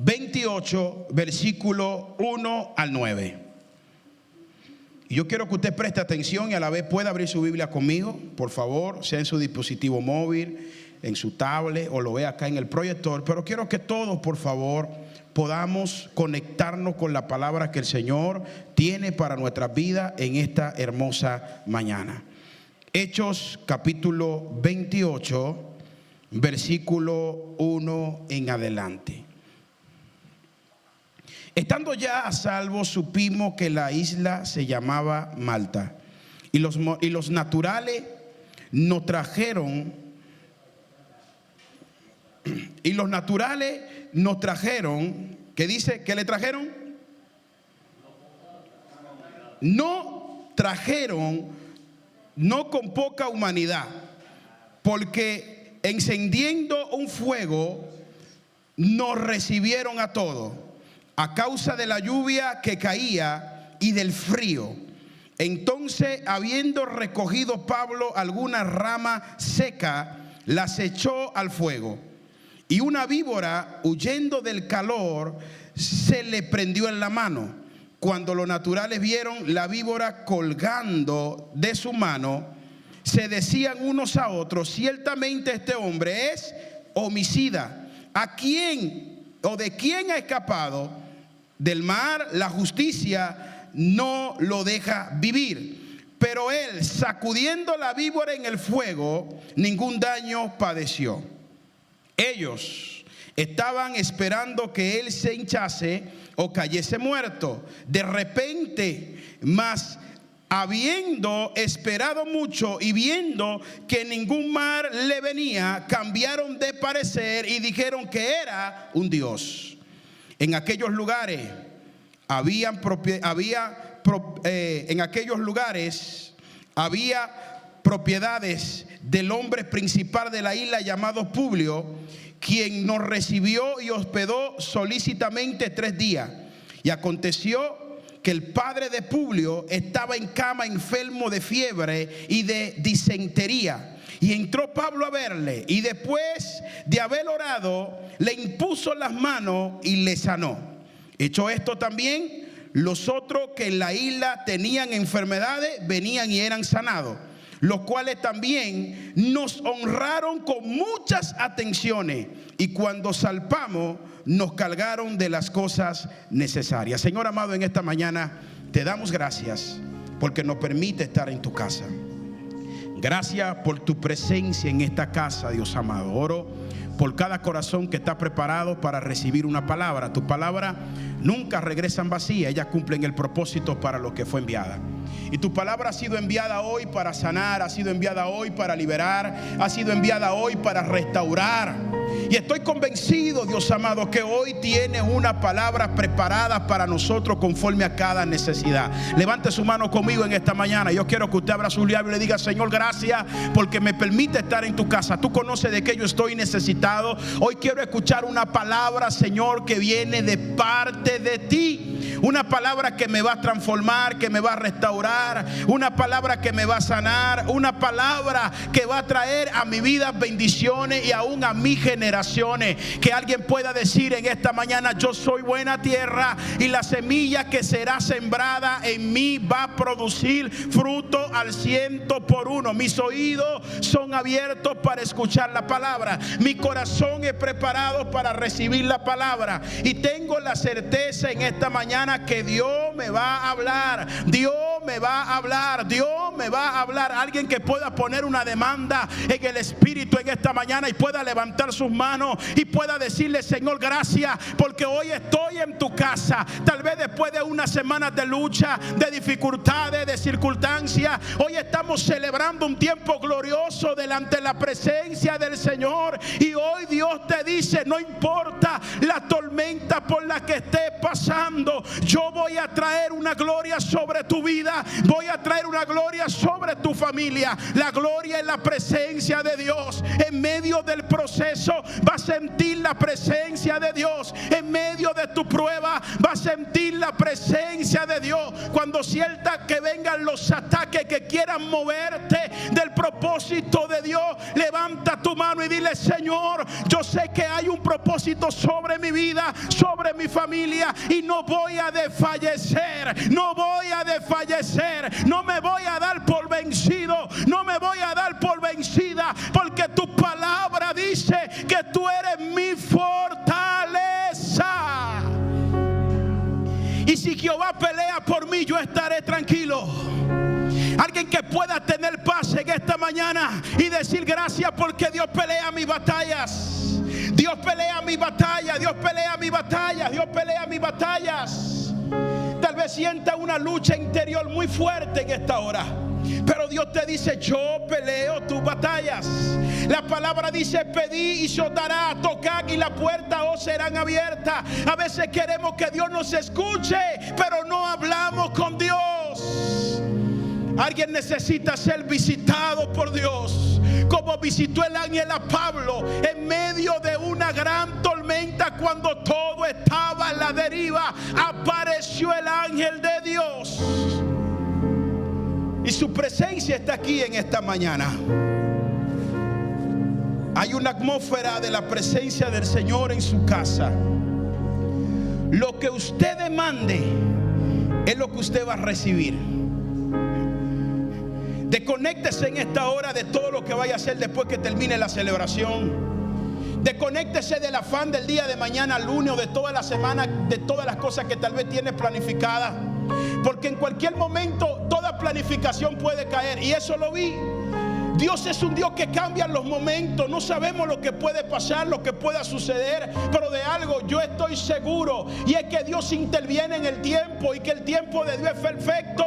28, versículo 1 al 9. Y yo quiero que usted preste atención y a la vez pueda abrir su Biblia conmigo, por favor, sea en su dispositivo móvil, en su tablet o lo vea acá en el proyector. Pero quiero que todos, por favor, podamos conectarnos con la palabra que el Señor tiene para nuestras vidas en esta hermosa mañana. Hechos capítulo 28, versículo 1 en adelante. Estando ya a salvo, supimos que la isla se llamaba Malta, y los naturales nos trajeron, ¿qué dice? ¿Qué le trajeron? No trajeron, no con poca humanidad, porque encendiendo un fuego nos recibieron a todos, a causa de la lluvia que caía y del frío. Entonces, habiendo recogido Pablo alguna rama seca, las echó al fuego, y una víbora, huyendo del calor, se le prendió en la mano. Cuando los naturales vieron la víbora colgando de su mano, se decían unos a otros: ciertamente este hombre es homicida. ¿A quién o de quién ha escapado? Del mar la justicia no lo deja vivir. Pero él, sacudiendo la víbora en el fuego, ningún daño padeció. Ellos estaban esperando que él se hinchase o cayese muerto. De repente, mas habiendo esperado mucho y viendo que ningún mal le venía, cambiaron de parecer y dijeron que era un dios. En aquellos lugares había propiedades del hombre principal de la isla llamado Publio, quien nos recibió y hospedó solícitamente 3 días. Y aconteció que el padre de Publio estaba en cama, enfermo de fiebre y de disentería. Y entró Pablo a verle, y después de haber orado, le impuso las manos y le sanó. Hecho esto también, los otros que en la isla tenían enfermedades venían y eran sanados, los cuales también nos honraron con muchas atenciones, y cuando salpamos nos cargaron de las cosas necesarias. Señor amado, en esta mañana te damos gracias porque nos permite estar en tu casa. Gracias por tu presencia en esta casa, Dios amado. Oro por cada corazón que está preparado para recibir una palabra. Tu palabra nunca regresa en vacía, ella cumple el propósito para lo que fue enviada. Y tu palabra ha sido enviada hoy para sanar, ha sido enviada hoy para liberar, ha sido enviada hoy para restaurar. Y estoy convencido, Dios amado, que hoy tiene una palabra preparada para nosotros conforme a cada necesidad. Levante su mano conmigo en esta mañana. Yo quiero que usted abra su labio y le diga: Señor, gracias porque me permite estar en tu casa. Tú conoces de qué yo estoy necesitado. Hoy quiero escuchar una palabra, Señor, que viene de parte de ti. Una palabra que me va a transformar, que me va a restaurar, una palabra que me va a sanar, una palabra que va a traer a mi vida bendiciones y aún a mis generaciones. Que alguien pueda decir en esta mañana: yo soy buena tierra y la semilla que será sembrada en mí va a producir fruto al 100%. Mis oídos son abiertos para escuchar la palabra, mi corazón es preparado para recibir la palabra, y tengo la certeza en esta mañana que Dios me va a hablar. Dios me va a hablar. Dios me va a hablar. Alguien que pueda poner una demanda en el espíritu en esta mañana y pueda levantar sus manos y pueda decirle: Señor, gracias porque hoy estoy en tu casa. Tal vez después de unas semanas de lucha, de dificultades, de circunstancias, hoy estamos celebrando un tiempo glorioso delante de la presencia del Señor. Y hoy Dios te dice: no importa la tormenta por la que estés pasando, yo voy a traer una gloria sobre tu vida. vida, voy a traer una gloria sobre tu familia. La gloria es la presencia de Dios. En medio del proceso vas a sentir la presencia de Dios. En medio de tu prueba vas a sentir la presencia de Dios. Cuando sientas que vengan los ataques que quieran moverte del propósito de Dios, levanta tu mano y dile: Señor, yo sé que hay un propósito sobre mi vida, sobre mi familia, y no voy a desfallecer, no voy a desfallecer, no me voy a dar por vencido, no me voy a dar por vencida, porque tu palabra dice que tú eres mi fortaleza. Y si Jehová pelea por mí, yo estaré tranquilo. Alguien que pueda tener paz en esta mañana y decir: gracias porque Dios pelea mis batallas. Dios pelea mis batallas, Dios pelea mis batallas, Dios pelea mis batallas. Tal vez sienta una lucha interior muy fuerte en esta hora, pero Dios te dice: yo peleo tus batallas. La palabra dice: pedí y se os dará, tocad y la puerta os serán abiertas. A veces queremos que Dios nos escuche, pero no hablamos con Dios. Alguien necesita ser visitado por Dios, como visitó el ángel a Pablo en medio de una gran tormenta. Cuando todo estaba a la deriva, apareció el ángel de Dios. Y su presencia está aquí en esta mañana. Hay una atmósfera de la presencia del Señor en su casa. Lo que usted demande es lo que usted va a recibir. Desconéctese en esta hora de todo lo que vaya a hacer después que termine la celebración. Desconéctese del afán del día de mañana, lunes, o de toda la semana, de todas las cosas que tal vez tiene planificadas, porque en cualquier momento toda planificación puede caer. Y eso lo vi. Dios es un Dios que cambia los momentos. No sabemos lo que puede pasar, lo que pueda suceder, pero de algo yo estoy seguro, y es que Dios interviene en el tiempo, y que el tiempo de Dios es perfecto.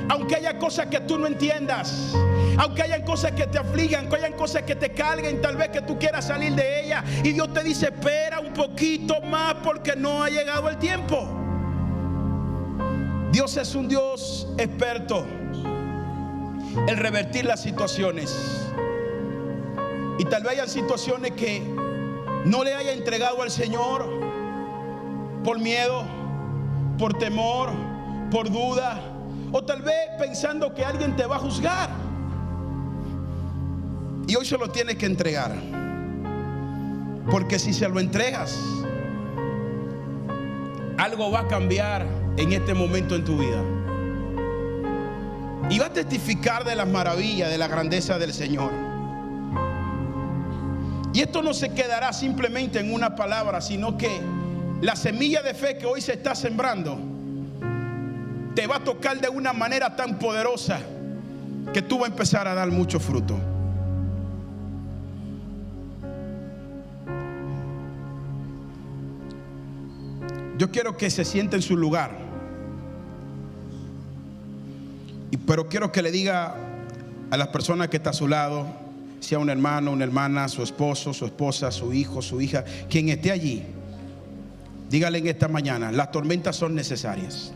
Aunque haya cosas que tú no entiendas, aunque hayan cosas que te afligan, que hayan cosas que te carguen, tal vez que tú quieras salir de ellas, y Dios te dice: espera un poquito más porque no ha llegado el tiempo. Dios es un Dios experto en revertir las situaciones. Y tal vez hayan situaciones que no le haya entregado al Señor por miedo, por temor, por duda, o tal vez pensando que alguien te va a juzgar. Y hoy se lo tienes que entregar, porque si se lo entregas, algo va a cambiar en este momento en tu vida. Y va a testificar de las maravillas, de la grandeza del Señor. Y esto no se quedará simplemente en una palabra, sino que la semilla de fe que hoy se está sembrando te va a tocar de una manera tan poderosa que tú vas a empezar a dar mucho fruto. Yo quiero que se siente en su lugar, pero quiero que le diga a las personas que está a su lado, sea un hermano, una hermana, su esposo, su esposa, su hijo, su hija, quien esté allí, dígale en esta mañana: las tormentas son necesarias.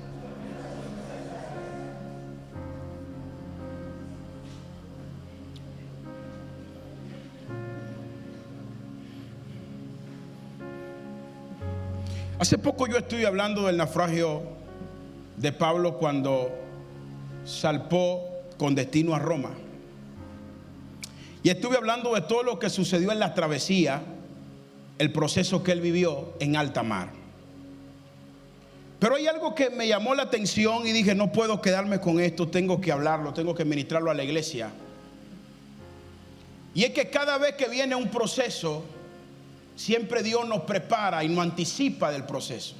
Hace poco yo estuve hablando del naufragio de Pablo cuando zarpó con destino a Roma. Y estuve hablando de todo lo que sucedió en la travesía, el proceso que él vivió en alta mar. Pero hay algo que me llamó la atención y dije: no puedo quedarme con esto, tengo que hablarlo, tengo que ministrarlo a la iglesia. Y es que cada vez que viene un proceso, siempre Dios nos prepara y nos anticipa del proceso.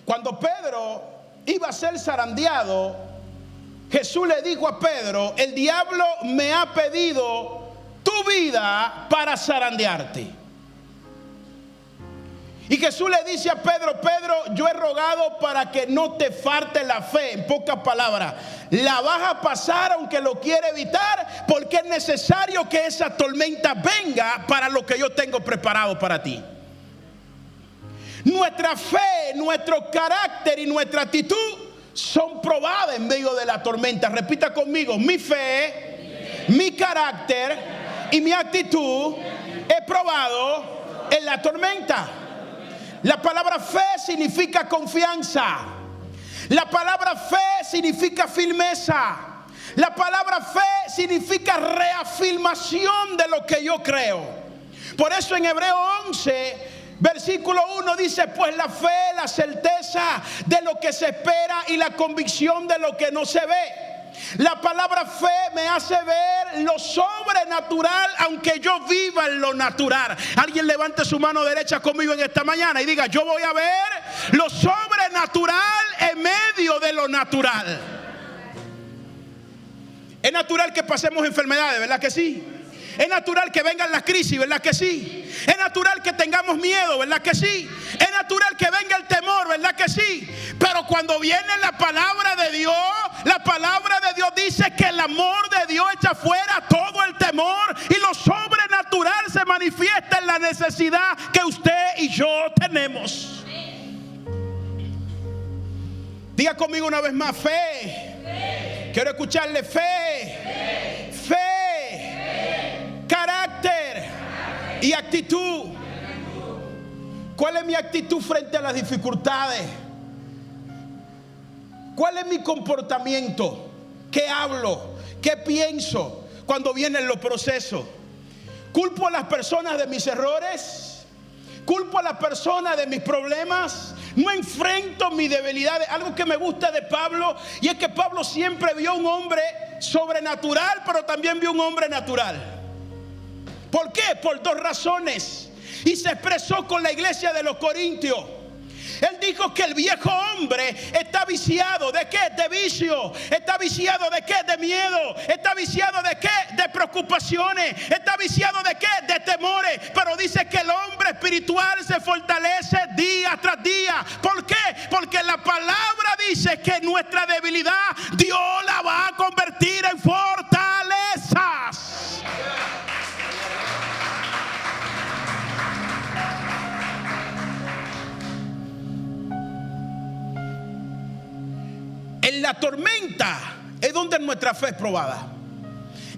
Cuando Pedro iba a ser zarandeado, Jesús le dijo a Pedro: el diablo me ha pedido tu vida para zarandearte. Y Jesús le dice a Pedro: Pedro, yo he rogado para que no te falte la fe. En pocas palabras, la vas a pasar aunque lo quiere evitar, porque es necesario que esa tormenta venga para lo que yo tengo preparado para ti. Nuestra fe, nuestro carácter y nuestra actitud son probadas en medio de la tormenta. Repita conmigo: mi fe, mi carácter y mi actitud es probado en la tormenta. La palabra fe significa confianza. La palabra fe significa firmeza. La palabra fe significa reafirmación de lo que yo creo. Por eso en Hebreos 11, versículo 1 dice: pues la fe, la certeza de lo que se espera y la convicción de lo que no se ve. La palabra fe me hace ver lo sobrenatural aunque yo viva en lo natural. Alguien levante su mano derecha conmigo en esta mañana y diga: yo voy a ver lo sobrenatural en medio de lo natural. Es natural que pasemos enfermedades, ¿verdad que sí? Es natural que vengan las crisis, ¿verdad que sí? Es natural que tengamos miedo, ¿verdad que sí? Es natural que venga el temor, ¿verdad que sí? Pero cuando viene la palabra de Dios, la palabra de Dios dice que el amor de Dios echa fuera todo el temor, y lo sobrenatural se manifiesta en la necesidad que usted y yo tenemos. Diga conmigo una vez más: fe. Quiero escucharle: fe. Fe. Carácter y actitud. ¿Cuál es mi actitud frente a las dificultades? ¿Cuál es mi comportamiento? ¿Qué hablo? ¿Qué pienso cuando vienen los procesos? ¿Culpo a las personas de mis errores? ¿Culpo a las personas de mis problemas? No enfrento mis debilidades. Algo que me gusta de Pablo, y es que Pablo siempre vio un hombre sobrenatural, pero también vio un hombre natural. ¿Por qué? Por dos razones. Y se expresó con la iglesia de los Corintios. Él dijo que el viejo hombre está viciado. ¿De qué? De vicio. ¿Está viciado de qué? De miedo. ¿Está viciado de qué? De preocupaciones. ¿Está viciado de qué? De temores. Pero dice que el hombre espiritual se fortalece día tras día. ¿Por qué? Porque la palabra dice que nuestra debilidad Dios la va a convertir en fortalezas. En la tormenta es donde nuestra fe es probada.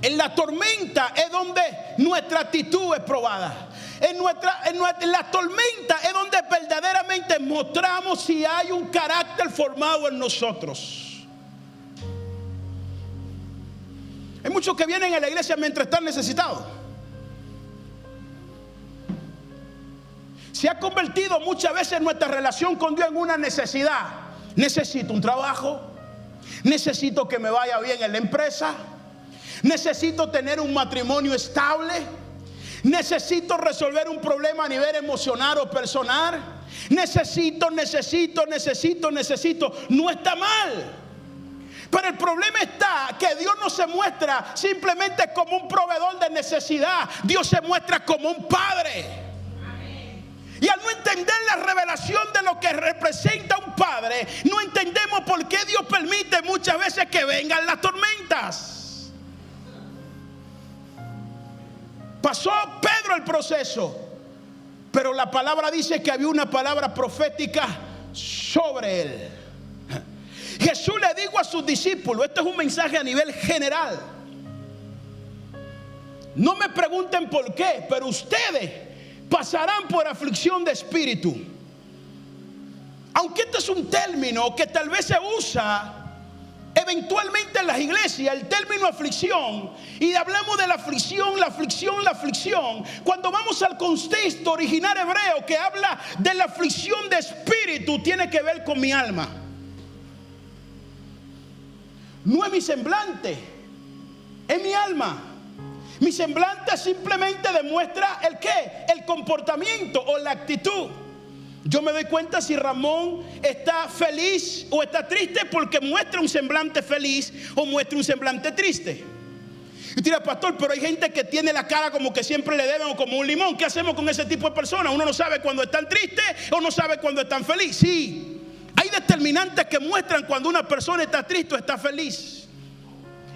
En la tormenta es donde nuestra actitud es probada. En la tormenta es donde verdaderamente mostramos si hay un carácter formado en nosotros. Hay muchos que vienen a la iglesia mientras están necesitados. Se ha convertido muchas veces nuestra relación con Dios en una necesidad. Necesito un trabajo. Necesito que me vaya bien en la empresa. Necesito tener un matrimonio estable. Necesito resolver un problema a nivel emocional o personal. Necesito. No está mal. Pero el problema está que Dios no se muestra simplemente como un proveedor de necesidad. Dios se muestra como un padre. Y al no entender la revelación de lo que representa un padre, no entendemos por qué Dios permite muchas veces que vengan las tormentas. Pasó Pedro el proceso, pero la palabra dice que había una palabra profética sobre él. Jesús le dijo a sus discípulos, esto es un mensaje a nivel general: no me pregunten por qué, pero ustedes pasarán por aflicción de espíritu. Aunque este es un término que tal vez se usa eventualmente en las iglesias, el término aflicción, y hablamos de la aflicción. Cuando vamos al contexto original hebreo que habla de la aflicción de espíritu, tiene que ver con mi alma. No es mi semblante, es mi alma. Mi semblante simplemente demuestra el qué, el comportamiento o la actitud. Yo me doy cuenta si Ramón está feliz o está triste porque muestra un semblante feliz o muestra un semblante triste. Y dirá: pastor, pero hay gente que tiene la cara como que siempre le deben o como un limón. ¿Qué hacemos con ese tipo de personas? Uno no sabe cuando están tristes o no sabe cuando están felices. Sí, hay determinantes que muestran cuando una persona está triste o está feliz.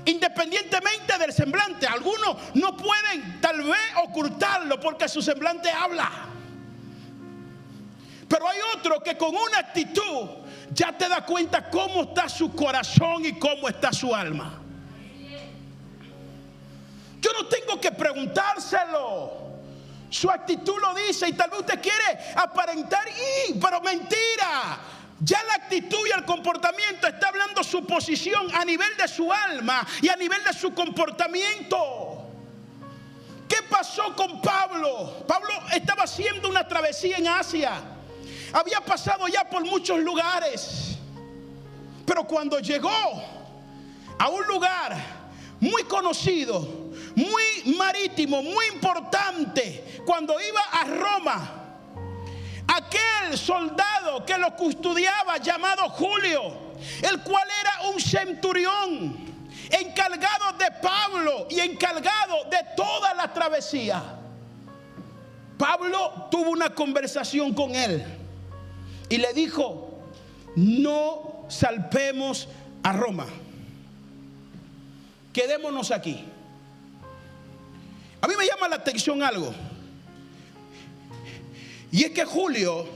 Independientemente del semblante, algunos no pueden tal vez ocultarlo porque su semblante habla. Pero hay otro que con una actitud ya te da cuenta cómo está su corazón y cómo está su alma. Yo no tengo que preguntárselo. Su actitud lo dice, y tal vez usted quiere aparentar, pero mentira. Ya la actitud y el comportamiento está hablando su posición a nivel de su alma y a nivel de su comportamiento. ¿Qué pasó con Pablo? Pablo estaba haciendo una travesía en Asia. Había pasado ya por muchos lugares. Pero cuando llegó a un lugar muy conocido, muy marítimo, muy importante, cuando iba a Roma, aquel soldado que lo custodiaba, llamado Julio, el cual era un centurión, encargado de Pablo y encargado de toda la travesía, Pablo tuvo una conversación con él y le dijo: no zarpemos a Roma, quedémonos aquí. A mí me llama la atención algo, y es que Julio,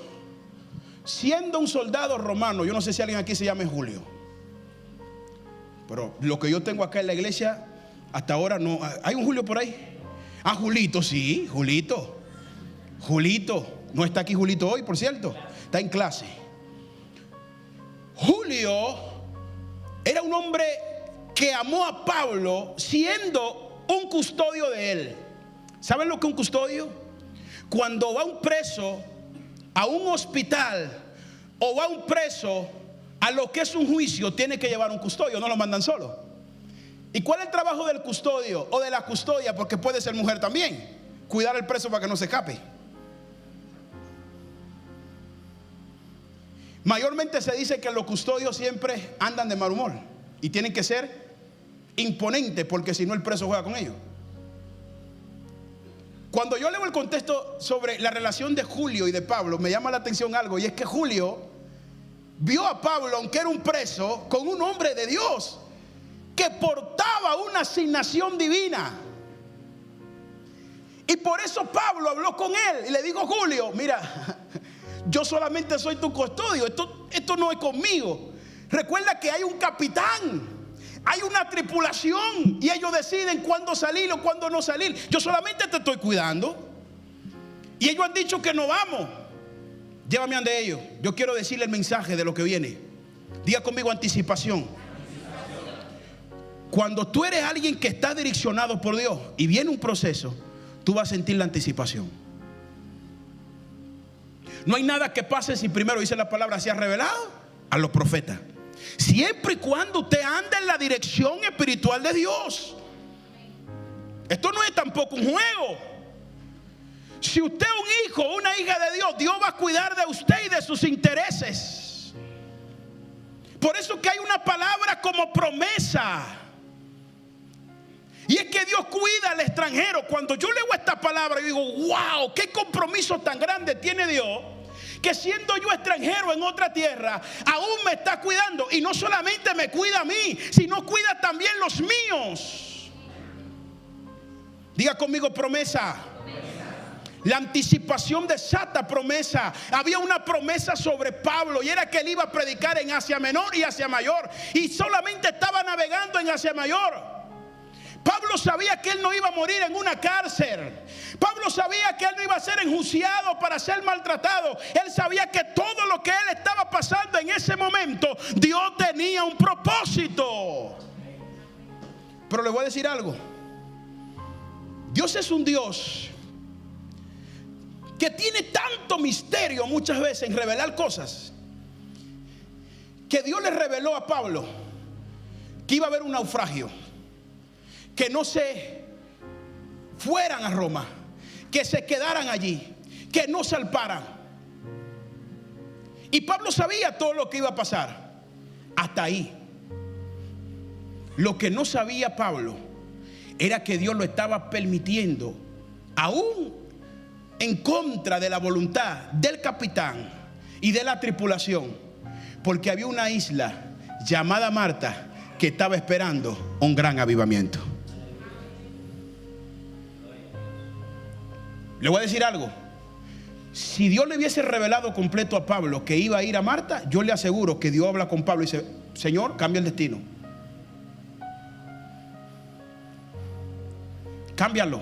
siendo un soldado romano, yo no sé si alguien aquí se llame Julio, pero lo que yo tengo acá en la iglesia, hasta ahora no. ¿Hay un Julio por ahí? Ah, Julito, sí, Julito. No está aquí Julito hoy, por cierto, está en clase. Julio era un hombre que amó a Pablo siendo un custodio de él. ¿Saben lo que es un custodio? Cuando va un preso a un hospital o va un preso a lo que es un juicio, tiene que llevar un custodio, no lo mandan solo. ¿Y cuál es el trabajo del custodio o de la custodia? Porque puede ser mujer también. Cuidar al preso para que no se escape. Mayormente se dice que los custodios siempre andan de mal humor y tienen que ser imponentes, porque si no el preso juega con ellos. Cuando yo leo el contexto sobre la relación de Julio y de Pablo, me llama la atención algo, y es que Julio vio a Pablo, aunque era un preso, con un hombre de Dios que portaba una asignación divina. Y por eso Pablo habló con él y le dijo: Julio, mira, yo solamente soy tu custodio, esto no es conmigo. Recuerda que hay un capitán, hay una tripulación, y ellos deciden cuándo salir o cuándo no salir. Yo solamente te estoy cuidando. Y ellos han dicho que no vamos. Llévame ante ellos. Yo quiero decirle el mensaje de lo que viene. Diga conmigo: anticipación. Cuando tú eres alguien que está direccionado por Dios y viene un proceso, tú vas a sentir la anticipación. No hay nada que pase si primero, dice la palabra, se ha revelado a los profetas. Siempre y cuando usted anda en la dirección espiritual de Dios. Esto no es tampoco un juego. Si usted es un hijo o una hija de Dios, Dios va a cuidar de usted y de sus intereses. Por eso que hay una palabra como promesa. Y es que Dios cuida al extranjero. Cuando yo leo esta palabra, yo digo: wow, qué compromiso tan grande tiene Dios, que siendo yo extranjero en otra tierra, aún me está cuidando. Y no solamente me cuida a mí, sino cuida también los míos. Diga conmigo: promesa. La anticipación desata promesa. Había una promesa sobre Pablo, y era que él iba a predicar en Asia Menor y Asia Mayor, y solamente estaba navegando en Asia Mayor. Pablo sabía que él no iba a morir en una cárcel. Pablo sabía que él no iba a ser enjuiciado para ser maltratado. Él sabía que todo lo que él estaba pasando en ese momento, Dios tenía un propósito. Pero le voy a decir algo. Dios es un Dios que tiene tanto misterio muchas veces en revelar cosas, que Dios le reveló a Pablo que iba a haber un naufragio, que no se fueran a Roma, que se quedaran allí, que no zarparan. Y Pablo sabía todo lo que iba a pasar. Hasta ahí. Lo que no sabía Pablo era que Dios lo estaba permitiendo, aún en contra de la voluntad del capitán y de la tripulación, porque había una isla llamada Marta que estaba esperando un gran avivamiento. Le voy a decir algo. Si Dios le hubiese revelado completo a Pablo que iba a ir a Marta, yo le aseguro que Dios habla con Pablo y dice: Señor, cambia el destino, cámbialo.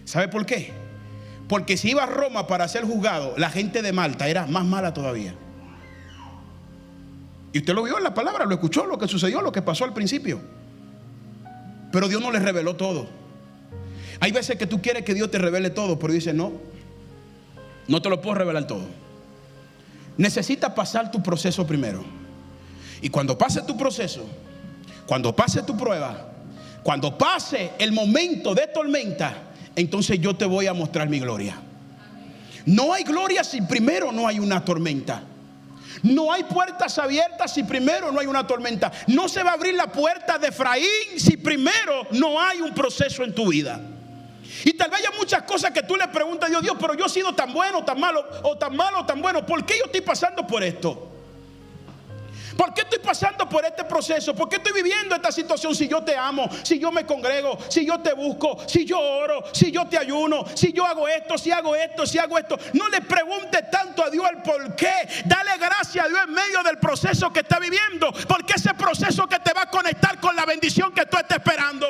¿Sabe por qué? Porque si iba a Roma para ser juzgado, la gente de Malta era más mala todavía. Y usted lo vio en la palabra, lo escuchó, lo que sucedió, lo que pasó al principio. Pero Dios no le reveló todo. Hay veces que tú quieres que Dios te revele todo, pero dice: no, no te lo puedo revelar todo. Necesitas pasar tu proceso primero. Y cuando pase tu proceso, cuando pase tu prueba, cuando pase el momento de tormenta, entonces yo te voy a mostrar mi gloria. No hay gloria si primero no hay una tormenta. No hay puertas abiertas si primero no hay una tormenta. No se va a abrir la puerta de Efraín si primero no hay un proceso en tu vida. Y tal vez haya muchas cosas que tú le preguntas a Dios: Dios, pero yo he sido tan bueno, tan malo, o tan malo, tan bueno. ¿Por qué yo estoy pasando por esto? ¿Por qué estoy pasando por este proceso? ¿Por qué estoy viviendo esta situación? Si yo te amo, si yo me congrego, si yo te busco, si yo oro, si yo te ayuno, si yo hago esto, si hago esto, si hago esto. No le preguntes tanto a Dios el por qué. Dale gracias a Dios en medio del proceso que está viviendo, porque ese proceso que te va a conectar con la bendición que tú estás esperando.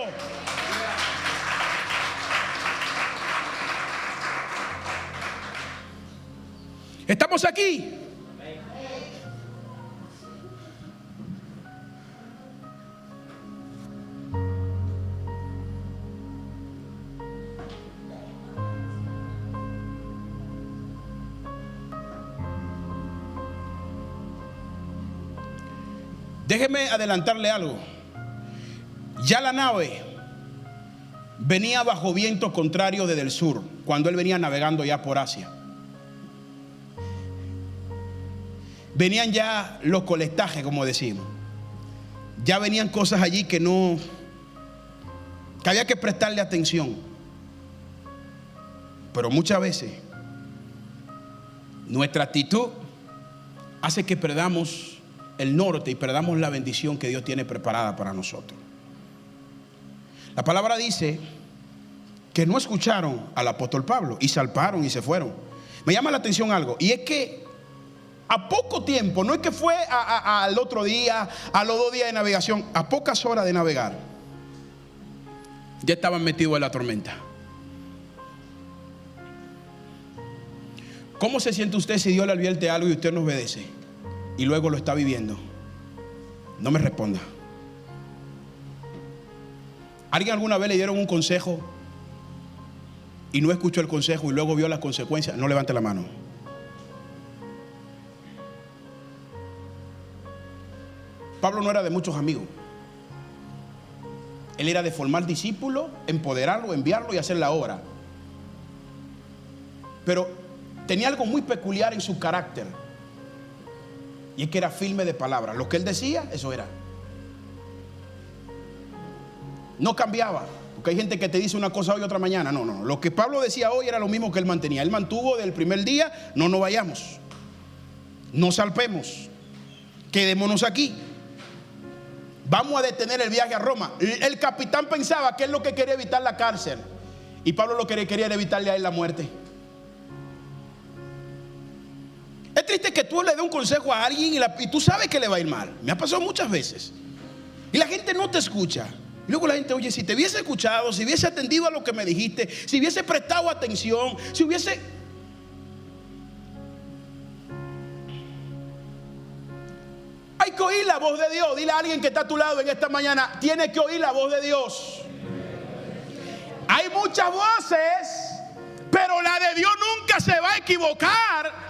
¿Estamos aquí? Déjeme adelantarle algo. Ya la nave venía bajo viento contrario desde el sur, cuando él venía navegando ya por Asia. Venían ya los coletajes, como decimos. Ya venían cosas allí que había que prestarle atención. Pero muchas veces nuestra actitud hace que perdamos el norte y perdamos la bendición que Dios tiene preparada para nosotros. La palabra dice que no escucharon al apóstol Pablo y salparon y se fueron. Me llama la atención algo, y es que a poco tiempo, no es que fue al otro día, a los 2 días de navegación, a pocas horas de navegar, ya estaban metidos en la tormenta. ¿Cómo se siente usted si Dios le advierte algo y usted no obedece y luego lo está viviendo? No me responda. ¿Alguien alguna vez le dieron un consejo y no escuchó el consejo y luego vio las consecuencias? No levante la mano. Pablo no era de muchos amigos. Él era de formar discípulos, empoderarlo, enviarlo y hacer la obra. Pero tenía algo muy peculiar en su carácter, y es que era firme de palabra. Lo que él decía, eso era. No cambiaba. Porque hay gente que te dice una cosa hoy y otra mañana. No. Lo que Pablo decía hoy era lo mismo que él mantenía. Él mantuvo del primer día: no nos vayamos, no salpemos, quedémonos aquí. Vamos a detener el viaje a Roma. El capitán pensaba que él lo que quería evitar la cárcel, y Pablo lo que quería era evitarle a él la muerte. Es triste que tú le des un consejo a alguien y tú sabes que le va a ir mal. Me ha pasado muchas veces. Y la gente no te escucha. Y luego la gente: oye, si te hubiese escuchado, si hubiese atendido a lo que me dijiste, si hubiese prestado atención, si hubiese... Hay que oír la voz de Dios. Dile a alguien que está a tu lado en esta mañana: tienes que oír la voz de Dios. Hay muchas voces, pero la de Dios nunca se va a equivocar.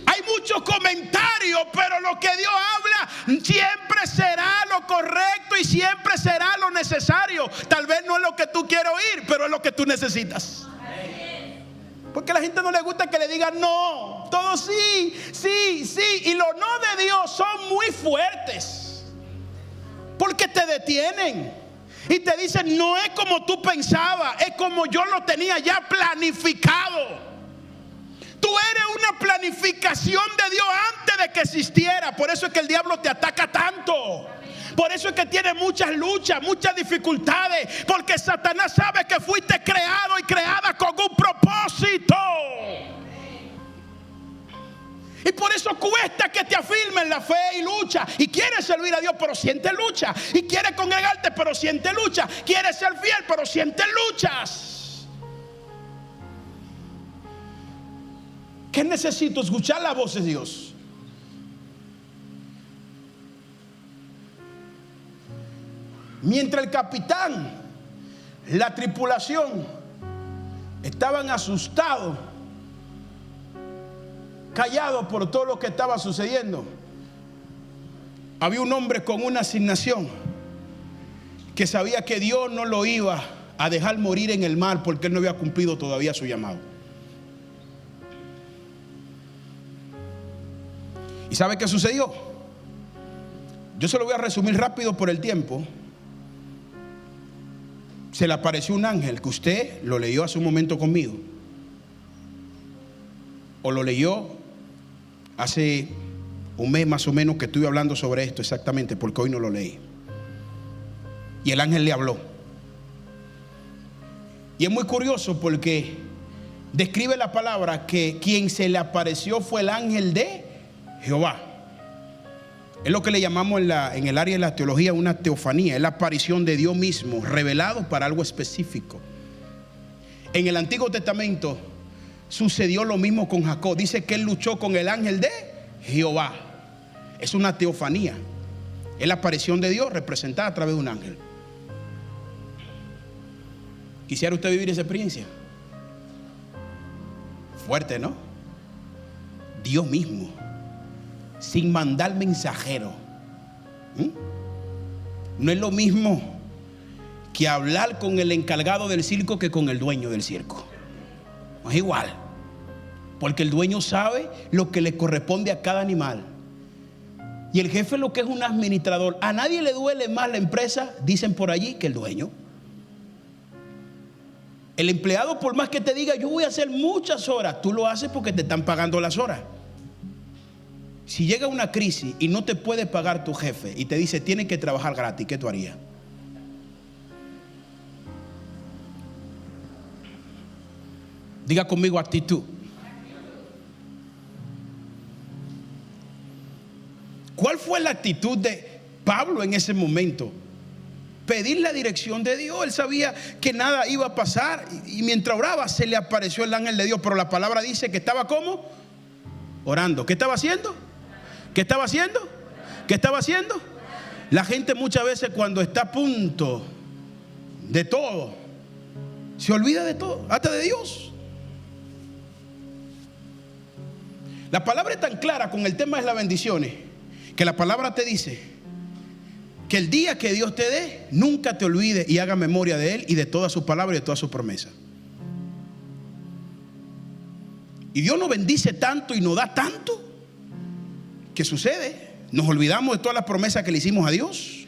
Hay muchos comentarios, pero lo que Dios habla siempre será lo correcto y siempre será lo necesario. Tal vez no es lo que tú quieres oír, pero es lo que tú necesitas. Porque a la gente no le gusta que le digan no. Todo sí. Y los no de Dios son muy fuertes, porque te detienen y te dicen: no es como tú pensabas, es como yo lo tenía ya planificado. Tú eres una planificación de Dios antes de que existiera. Por eso es que el diablo te ataca tanto, Por eso es que tiene muchas luchas, muchas dificultades, porque Satanás sabe que fuiste creado y creada con un propósito. Y por eso cuesta que te afirmen la fe y lucha. Y quieres servir a Dios, pero siente lucha. Y quieres congregarte, pero siente lucha. Quieres ser fiel, pero siente luchas. ¿Qué necesito? Escuchar la voz de Dios. Mientras el capitán, la tripulación estaban asustados, callados por todo lo que estaba sucediendo, había un hombre con una asignación que sabía que Dios no lo iba a dejar morir en el mar porque él no había cumplido todavía su llamado. ¿Y sabe qué sucedió? Yo se lo voy a resumir rápido por el tiempo. Se le apareció un ángel que usted lo leyó hace un momento conmigo, o lo leyó hace un mes más o menos que estuve hablando sobre esto exactamente, porque hoy no lo leí. Y el ángel le habló. Y es muy curioso porque describe la palabra que quien se le apareció fue el ángel de Jehová. Es lo que le llamamos en el área de la teología una teofanía. Es la aparición de Dios mismo revelado para algo específico. En el Antiguo Testamento sucedió lo mismo con Jacob. Dice que él luchó con el ángel de Jehová. Es una teofanía. Es la aparición de Dios representada a través de un ángel. ¿Quisiera usted vivir esa experiencia? Fuerte, ¿no? Dios mismo, sin mandar mensajero. No es lo mismo que hablar con el encargado del circo que con el dueño del circo. No es igual, porque el dueño sabe lo que le corresponde a cada animal, y el jefe lo que es un administrador. A nadie le duele más la empresa, dicen por allí, que el dueño. El empleado, por más que te diga yo voy a hacer muchas horas, tú lo haces porque te están pagando las horas. Si llega una crisis y no te puede pagar tu jefe y te dice tienes que trabajar gratis, ¿qué tú harías? Diga conmigo: actitud. ¿Cuál fue la actitud de Pablo en ese momento? Pedir la dirección de Dios. Él sabía que nada iba a pasar, y mientras oraba se le apareció el ángel de Dios. Pero la palabra dice que estaba ¿cómo? Orando. ¿Qué estaba haciendo? ¿Qué estaba haciendo? ¿Qué estaba haciendo? La gente muchas veces cuando está a punto de todo se olvida de todo, hasta de Dios. La palabra es tan clara con el tema de las bendiciones que la palabra te dice que el día que Dios te dé, nunca te olvides y haga memoria de Él y de todas sus palabras y de todas sus promesas. Y Dios nos bendice tanto y nos da tanto que sucede, nos olvidamos de todas las promesas que le hicimos a Dios.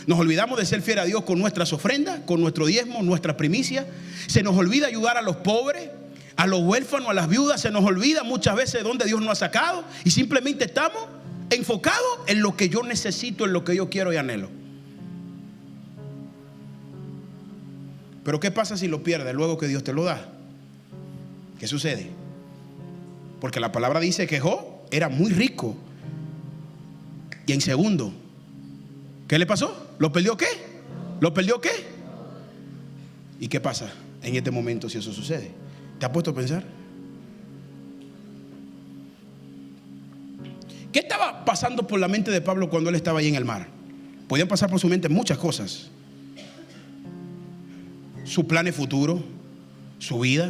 Nos olvidamos de ser fiel a Dios con nuestras ofrendas, con nuestro diezmo, nuestras primicias. Se nos olvida ayudar a los pobres, a los huérfanos, a las viudas. Se nos olvida muchas veces de dónde Dios nos ha sacado, y simplemente estamos enfocados en lo que yo necesito, en lo que yo quiero y anhelo. Pero ¿qué pasa si lo pierdes luego que Dios te lo da? ¿Qué sucede? Porque la palabra dice que Job era muy rico, y en segundo, ¿qué le pasó? ¿Lo perdió qué? ¿Lo perdió qué? ¿Y qué pasa en este momento si eso sucede? ¿Te has puesto a pensar? ¿Qué estaba pasando por la mente de Pablo cuando él estaba ahí en el mar? Podían pasar por su mente muchas cosas. Su plan futuro, su vida.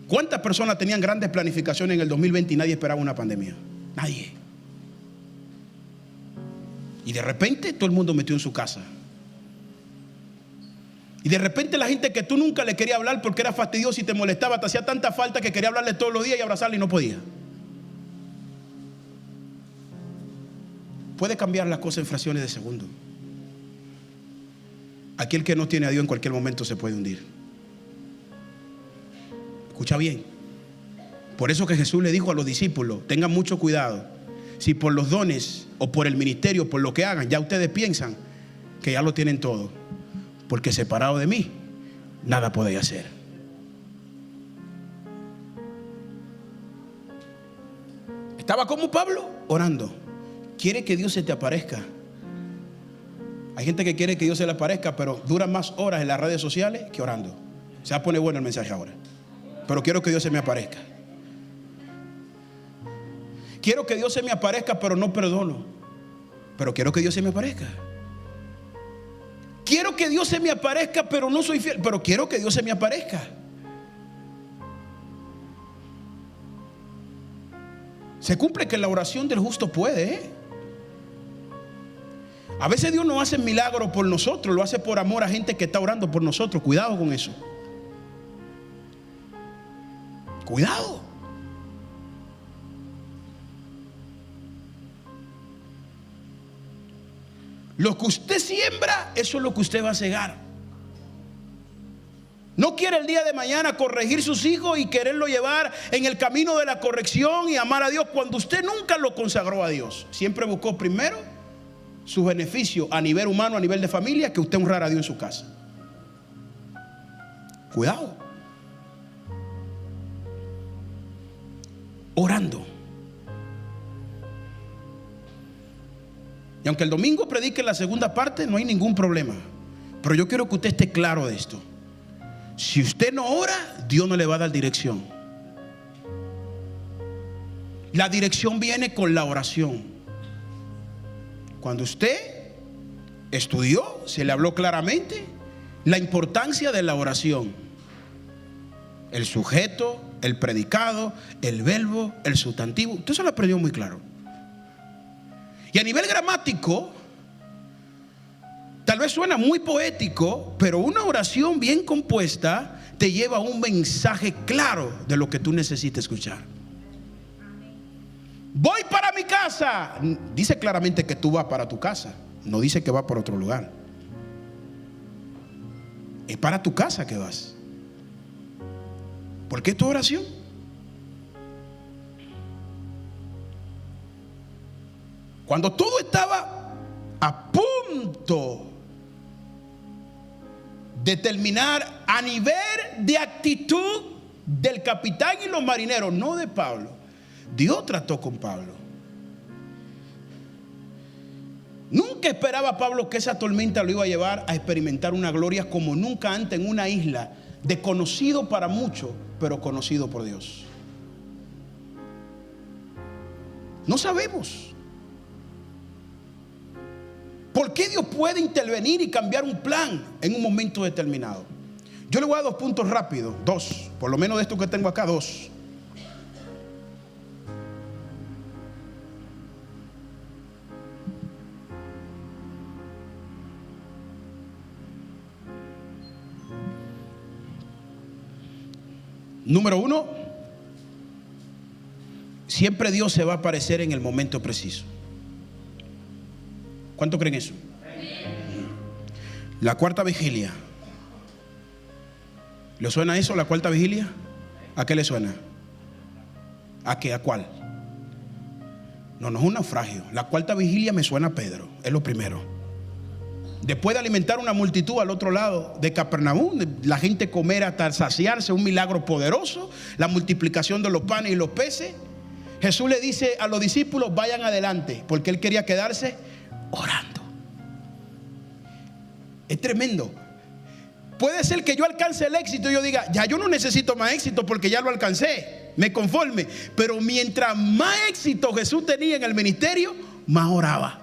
¿Cuántas personas tenían grandes planificaciones en el 2020 y nadie esperaba una pandemia? Nadie. Y de repente todo el mundo metió en su casa. Y de repente la gente que tú nunca le querías hablar porque era fastidioso y te molestaba, te hacía tanta falta que quería hablarle todos los días y abrazarle y no podía. Puede cambiar las cosas en fracciones de segundo. Aquel que no tiene a Dios en cualquier momento se puede hundir. Escucha bien. Por eso que Jesús le dijo a los discípulos: tengan mucho cuidado. si por los dones o por el ministerio, por lo que hagan, ya ustedes piensan que ya lo tienen todo, porque separado de mí, nada podéis hacer. Estaba como Pablo orando. Quiere que Dios se te aparezca. Hay gente que quiere que Dios se le aparezca, pero dura más horas en las redes sociales que orando. Se va a poner bueno el mensaje ahora. Pero quiero que Dios se me aparezca. Quiero que Dios se me aparezca, pero no perdono. Pero quiero que Dios se me aparezca. Quiero que Dios se me aparezca, pero no soy fiel. Pero quiero que Dios se me aparezca. Se cumple que la oración del justo puede, ¿eh? A veces Dios no hace milagros por nosotros, lo hace por amor a gente que está orando por nosotros. Cuidado con eso. Cuidado. Lo que usted siembra, eso es lo que usted va a cegar. No quiere el día de mañana corregir sus hijos y quererlo llevar en el camino de la corrección y amar a Dios, cuando usted nunca lo consagró a Dios. Siempre buscó primero su beneficio a nivel humano, a nivel de familia, que usted honrara a Dios en su casa. Cuidado. Orando. Y aunque el domingo predique la segunda parte, no hay ningún problema. Pero yo quiero que usted esté claro de esto. Si usted no ora, Dios no le va a dar dirección. La dirección viene con la oración. Cuando usted estudió, se le habló claramente la importancia de la oración. El sujeto, el predicado, el verbo, el sustantivo. Usted se lo aprendió muy claro. Y a nivel gramático, tal vez suena muy poético, pero una oración bien compuesta te lleva a un mensaje claro de lo que tú necesitas escuchar. Voy para mi casa. Dice claramente que tú vas para tu casa. No dice que vas para otro lugar. Es para tu casa que vas. ¿Por qué tu oración? Cuando todo estaba a punto de terminar, a nivel de actitud del capitán y los marineros, no de Pablo, Dios trató con Pablo. Nunca esperaba Pablo que esa tormenta lo iba a llevar a experimentar una gloria como nunca antes en una isla, desconocido para muchos, pero conocido por Dios. No sabemos por qué Dios puede intervenir y cambiar un plan en un momento determinado. Yo le voy a dar 2 puntos rápidos, 2, por lo menos de esto que tengo acá, 2. Número 1, siempre Dios se va a aparecer en el momento preciso. ¿Cuánto creen eso? La cuarta vigilia. ¿Le suena eso, la cuarta vigilia? ¿A qué le suena? ¿A qué? ¿A cuál? No, no es un naufragio. La cuarta vigilia me suena a Pedro, es lo primero. Después de alimentar una multitud al otro lado de Capernaum, la gente comer hasta saciarse, un milagro poderoso, la multiplicación de los panes y los peces. Jesús le dice a los discípulos: vayan adelante, porque él quería quedarse orando. Es tremendo. Puede ser que yo alcance el éxito y yo diga: ya yo no necesito más éxito porque ya lo alcancé, me conforme. Pero mientras más éxito Jesús tenía en el ministerio, más oraba.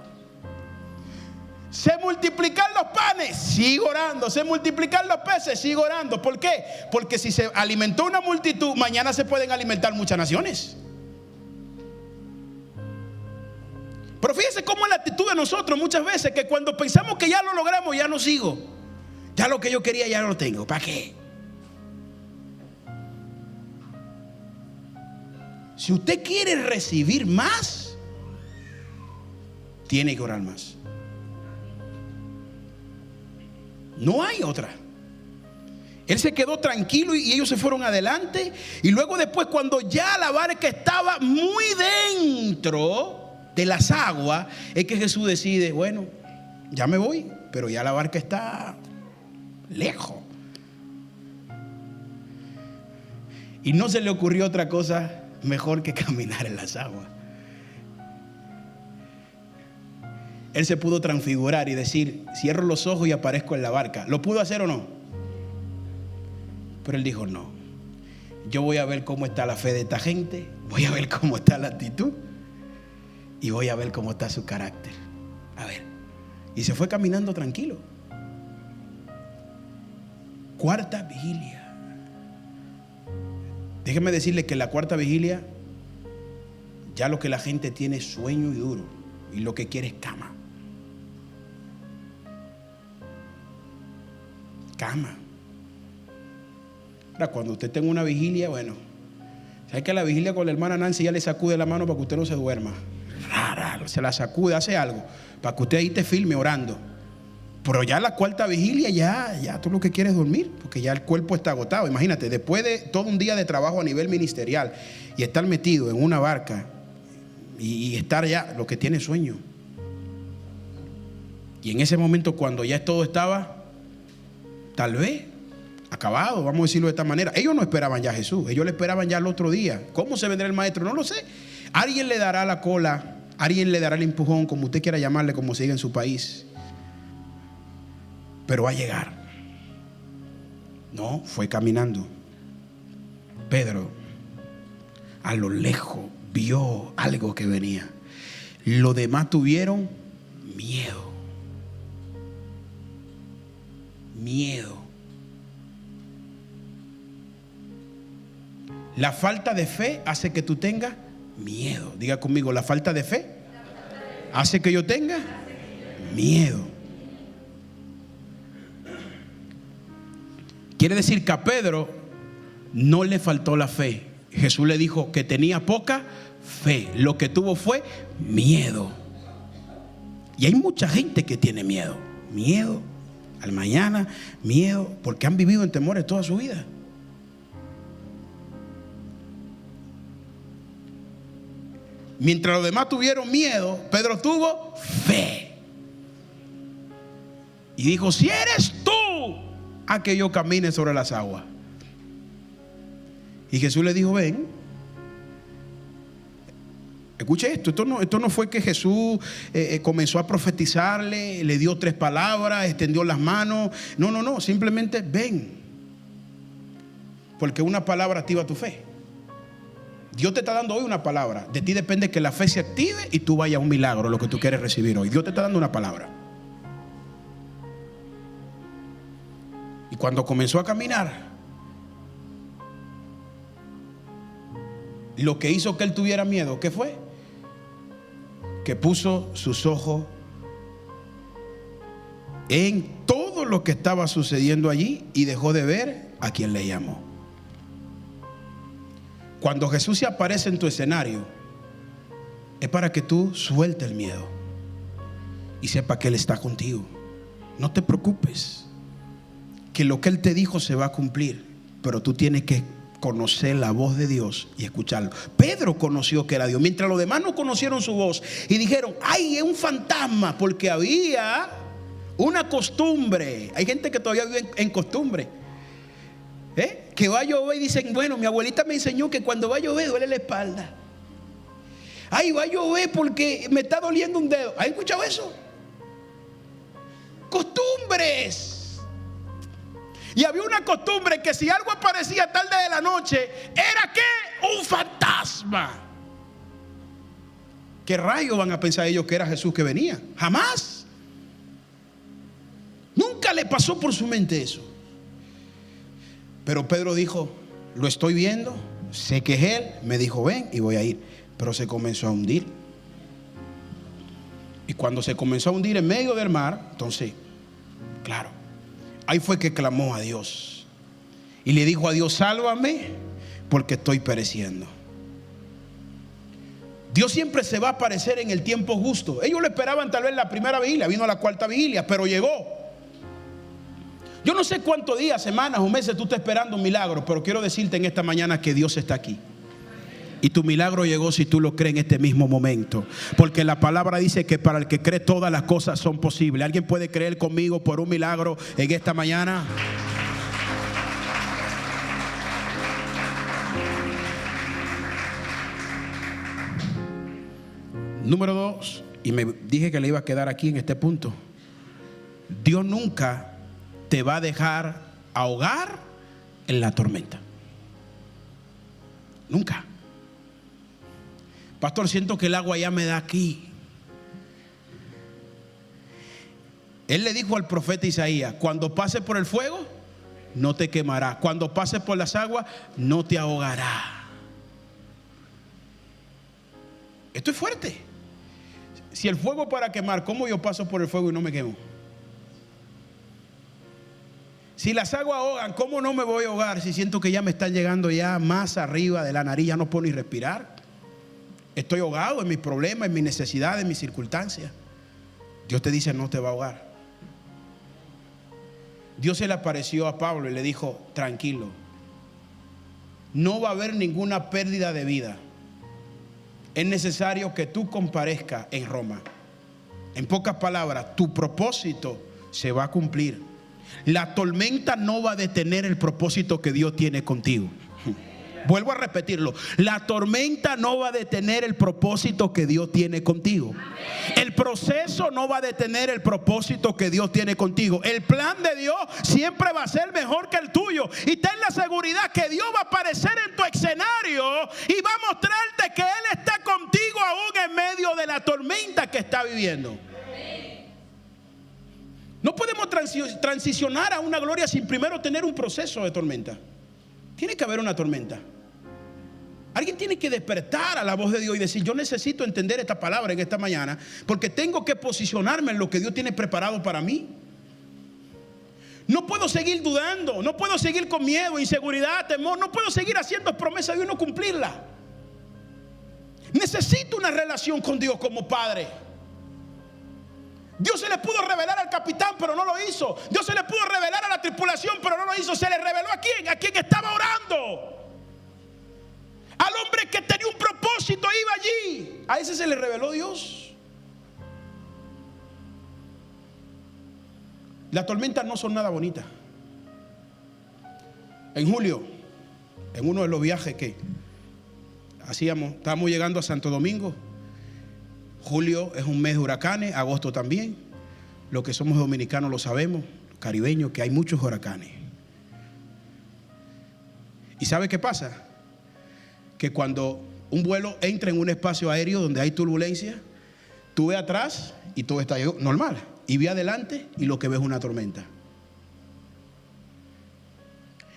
Se multiplican los panes, sigo orando. Se multiplican los peces, sigo orando. ¿Por qué? Porque si se alimentó una multitud, mañana se pueden alimentar muchas naciones. Pero fíjense cómo es la actitud de nosotros muchas veces, que cuando pensamos que ya lo logramos, ya no sigo. Ya lo que yo quería ya lo tengo. ¿Para qué? Si usted quiere recibir más, tiene que orar más. No hay otra. Él se quedó tranquilo y ellos se fueron adelante. Y luego después, cuando ya la barca estaba muy dentro de las aguas, es que Jesús decide, bueno, ya me voy, pero ya la barca está lejos. Y no se le ocurrió otra cosa mejor que caminar en las aguas. Él se pudo transfigurar y decir, cierro los ojos y aparezco en la barca. ¿Lo pudo hacer o no? Pero él dijo, no, yo voy a ver cómo está la fe de esta gente, voy a ver cómo está la actitud y voy a ver cómo está su carácter. A ver. Y se fue caminando tranquilo. Cuarta vigilia. Déjeme decirle que la cuarta vigilia, ya lo que la gente tiene es sueño y duro, y lo que quiere es cama. Cama. Ahora, cuando usted tenga una vigilia, bueno, ¿sabe que la vigilia con la hermana Nancy ya le sacude la mano para que usted no se duerma? Se la sacude, hace algo, para que usted ahí esté firme orando. Pero ya la cuarta vigilia, ya tú lo que quieres es dormir, porque ya el cuerpo está agotado. Imagínate, después de todo un día de trabajo a nivel ministerial y estar metido en una barca y estar ya, lo que tiene sueño. Y en ese momento, cuando ya todo estaba, tal vez, acabado, vamos a decirlo de esta manera, ellos no esperaban ya a Jesús, ellos le esperaban ya el otro día. ¿Cómo se vendrá el maestro? No lo sé. Alguien le dará la cola, alguien le dará el empujón, como usted quiera llamarle, como se diga en su país. Pero va a llegar. No, fue caminando. Pedro, a lo lejos, vio algo que venía. Los demás tuvieron miedo. Miedo. La falta de fe hace que tú tengas miedo. Diga conmigo, la falta de fe hace que yo tenga miedo. Quiere decir que a Pedro no le faltó la fe. Jesús le dijo que tenía poca fe. Lo que tuvo fue miedo. Y hay mucha gente que tiene miedo. Miedo al mañana, miedo porque han vivido en temores toda su vida. Mientras los demás tuvieron miedo, Pedro tuvo fe. Y dijo, si eres tú, a que yo camine sobre las aguas. Y Jesús le dijo, ven. Escuche esto, esto no fue que Jesús comenzó a profetizarle, le dio 3 palabras, extendió las manos. No, simplemente ven. Porque una palabra activa tu fe. Dios te está dando hoy una palabra. De ti depende que la fe se active y tú vayas a un milagro, lo que tú quieres recibir hoy. Dios te está dando una palabra. Y cuando comenzó a caminar, lo que hizo que él tuviera miedo, ¿qué fue? Que puso sus ojos en todo lo que estaba sucediendo allí y dejó de ver a quien le llamó. Cuando Jesús se aparece en tu escenario, es para que tú sueltes el miedo y sepa que Él está contigo. No te preocupes, que lo que Él te dijo se va a cumplir, pero tú tienes que conocer la voz de Dios y escucharlo. Pedro conoció que era Dios, mientras los demás no conocieron su voz y dijeron, ay, es un fantasma, porque había una costumbre. Hay gente que todavía vive en costumbre, que va a llover y dicen, bueno, mi abuelita me enseñó que cuando va a llover duele la espalda. Ay, va a llover porque me está doliendo un dedo. ¿Has escuchado eso? Costumbres. Y había una costumbre que si algo aparecía tarde de la noche, ¿era qué? Un fantasma. ¿Qué rayos van a pensar ellos que era Jesús que venía? Jamás. Nunca le pasó por su mente eso. Pero Pedro dijo, lo estoy viendo, sé que es Él, me dijo ven y voy a ir. Pero se comenzó a hundir. Y cuando se comenzó a hundir en medio del mar, entonces, claro, ahí fue que clamó a Dios y le dijo a Dios, sálvame porque estoy pereciendo. Dios siempre se va a aparecer en el tiempo justo. Ellos lo esperaban tal vez la primera vigilia, vino la cuarta vigilia, pero llegó. Yo no sé cuántos días, semanas o meses tú estás esperando un milagro, pero quiero decirte en esta mañana que Dios está aquí. Y tu milagro llegó si tú lo crees en este mismo momento. Porque la palabra dice que para el que cree todas las cosas son posibles. ¿Alguien puede creer conmigo por un milagro en esta mañana? Número 2, y me dije que le iba a quedar aquí en este punto. Dios nunca te va a dejar ahogar en la tormenta. Nunca. Pastor, siento que el agua ya me da aquí. Él le dijo al profeta Isaías: cuando pases por el fuego, no te quemará. Cuando pases por las aguas, no te ahogará. Esto es fuerte. Si el fuego para quemar, ¿cómo yo paso por el fuego y no me quemo? Si las aguas ahogan, ¿cómo no me voy a ahogar si siento que ya me están llegando ya más arriba de la nariz? Ya no puedo ni respirar. Estoy ahogado en mis problemas, en mis necesidades, en mis circunstancias. Dios te dice: no te va a ahogar. Dios se le apareció a Pablo y le dijo: tranquilo, no va a haber ninguna pérdida de vida. Es necesario que tú comparezcas en Roma. En pocas palabras, tu propósito se va a cumplir. La tormenta no va a detener el propósito que Dios tiene contigo. Vuelvo a repetirlo: la tormenta no va a detener el propósito que Dios tiene contigo. El proceso no va a detener el propósito que Dios tiene contigo. El plan de Dios siempre va a ser mejor que el tuyo. Y ten la seguridad que Dios va a aparecer en tu escenario y va a mostrarte que Él está contigo aún en medio de la tormenta que está viviendo. No podemos transicionar a una gloria sin primero tener un proceso de tormenta. Tiene que haber una tormenta. Alguien tiene que despertar a la voz de Dios y decir: yo necesito entender esta palabra en esta mañana, porque tengo que posicionarme en lo que Dios tiene preparado para mí. No puedo seguir dudando, no puedo seguir con miedo, inseguridad, temor. No puedo seguir haciendo promesas de Dios y no cumplirla. Necesito una relación con Dios como padre. Dios se le pudo revelar al capitán, pero no lo hizo. Dios se le pudo revelar a la tripulación, pero no lo hizo. Se le reveló a quién estaba orando. Al hombre que tenía un propósito, iba allí. A ese se le reveló Dios. Las tormentas no son nada bonitas. En julio, en uno de los viajes que hacíamos, estábamos llegando a Santo Domingo. Julio es un mes de huracanes, agosto también. Los que somos dominicanos lo sabemos, caribeños, que hay muchos huracanes. ¿Y sabe qué pasa? Que cuando un vuelo entra en un espacio aéreo donde hay turbulencia, tú ves atrás y todo está normal, y ve adelante y lo que ves es una tormenta.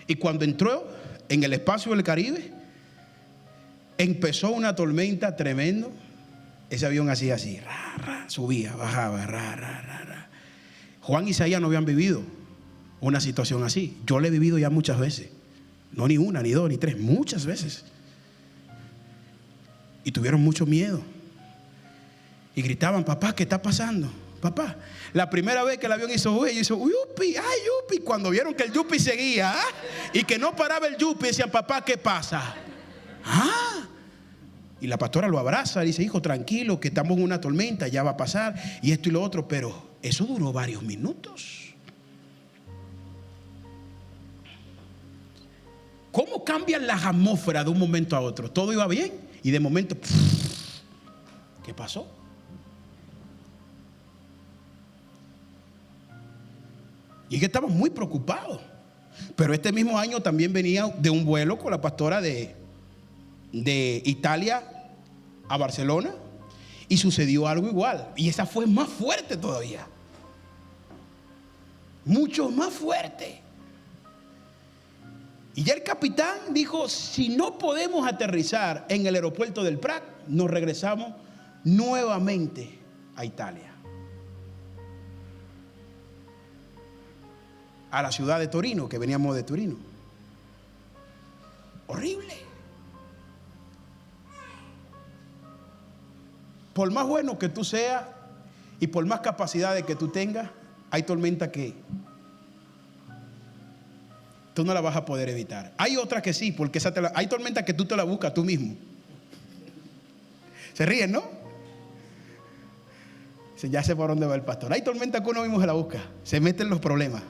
Y cuando entró en el espacio del Caribe, empezó una tormenta tremenda. Ese avión hacía así, subía, bajaba, Juan y Isaías no habían vivido una situación así. Yo la he vivido ya muchas veces. No ni una, ni dos, ni tres, muchas veces. Y tuvieron mucho miedo. Y gritaban: papá, ¿qué está pasando? Papá. La primera vez que el avión hizo huella, hizo yupi, ay, yupi. Cuando vieron que el yupi seguía y que no paraba el yupi, decían: papá, ¿qué pasa? Y la pastora lo abraza y dice: hijo, tranquilo, que estamos en una tormenta, ya va a pasar, y esto y lo otro. Pero eso duró varios minutos. ¿Cómo cambian las atmósferas de un momento a otro? Todo iba bien y de momento, ¿qué pasó? Y es que estamos muy preocupados. Pero este mismo año también venía de un vuelo con la pastora de Italia a Barcelona, y sucedió algo igual, y esa fue más fuerte todavía, mucho más fuerte. Y ya el capitán dijo: si no podemos aterrizar en el aeropuerto del Prat, nos regresamos nuevamente a Italia, a la ciudad de Torino, que veníamos de Torino. Horrible. Por más bueno que tú seas y por más capacidades que tú tengas, hay tormentas que tú no la vas a poder evitar. Hay otras que sí, porque hay tormentas que tú te las buscas tú mismo. Se ríen, ¿no? Ya sé por dónde va el pastor. Hay tormenta que uno mismo se la busca. Se mete en los problemas.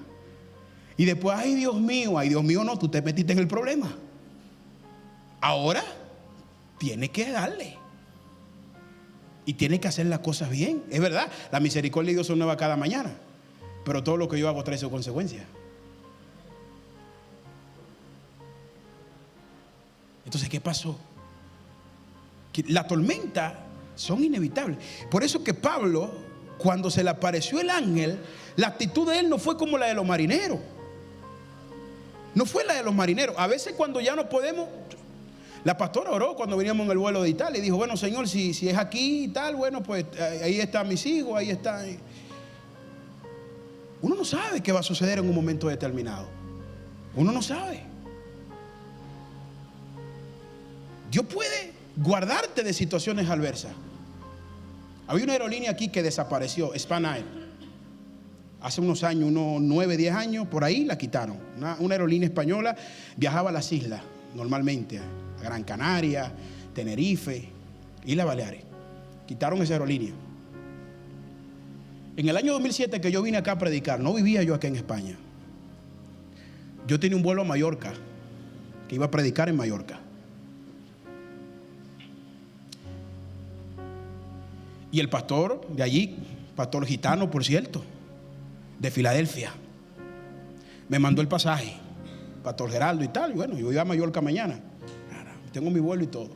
Y después, ay Dios mío, no, tú te metiste en el problema. Ahora tienes que darle. Y tienes que hacer las cosas bien. Es verdad, la misericordia de Dios es nueva cada mañana. Pero todo lo que yo hago trae su consecuencia. Entonces, ¿qué pasó? Que las tormentas son inevitables. Por eso que Pablo, cuando se le apareció el ángel, la actitud de él no fue como la de los marineros. No fue la de los marineros. A veces cuando ya no podemos, la pastora oró cuando veníamos en el vuelo de Italia y dijo, bueno Señor, si es aquí y tal, bueno pues ahí están mis hijos, ahí están. Uno no sabe qué va a suceder en un momento determinado. Uno no sabe. Dios puede guardarte de situaciones adversas. Había una aerolínea aquí que desapareció, Spanair. Hace unos años, unos 9, 10 años, por ahí la quitaron. Una aerolínea española viajaba a las islas, normalmente, a Gran Canaria, Tenerife, Islas Baleares. Quitaron esa aerolínea. En el año 2007 que yo vine acá a predicar, no vivía yo acá en España. Yo tenía un vuelo a Mallorca, que iba a predicar en Mallorca. Y el pastor de allí, pastor gitano, por cierto, de Filadelfia, me mandó el pasaje, pastor Geraldo y tal. Y bueno, yo iba a Mallorca mañana. Tengo mi vuelo y todo.